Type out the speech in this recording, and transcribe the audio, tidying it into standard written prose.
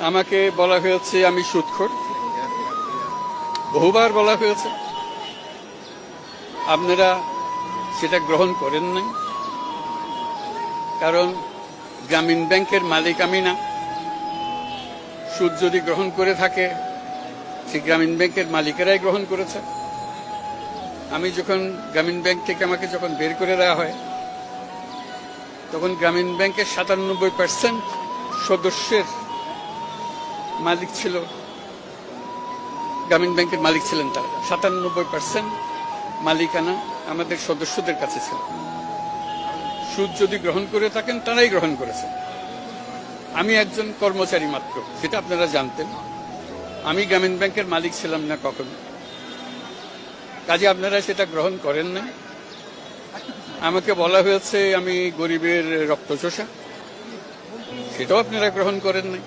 আমাকে বলা হয়েছে আমি সুদখোর, বহুবার বলা হয়েছে। আপনারা সেটা গ্রহণ করেন নাই, কারণ গ্রামীণ ব্যাংকের মালিক আমি না। সুদ যদি গ্রহণ করে থাকে, সে গ্রামীণ ব্যাংকের মালিকেরাই গ্রহণ করেছে। আমি যখন গ্রামীণ ব্যাংক থেকে আমাকে যখন বের করে দেওয়া হয়, তখন গ্রামীণ ব্যাংকের ৯৭% সদস্যের মালিক ছিল, গ্রামীণ ব্যাংকের মালিক ছিলেন তারা। ৯৭% মালিকানা আমাদের সদস্যদের কাছে ছিল। সুদ যদি গ্রহণ করে থাকেন, তারাই গ্রহণ করেছে। আমি একজন কর্মচারী মাত্র, সেটা আপনারা জানতেন। আমি গ্রামীণ ব্যাংকের মালিক ছিলাম না কখনো। কাজে আপনারা সেটা গ্রহণ করেন না। আমাকে বলা হয়েছে আমি গরিবের রক্তচোষা, সেটাও আপনারা গ্রহণ করেন নাই।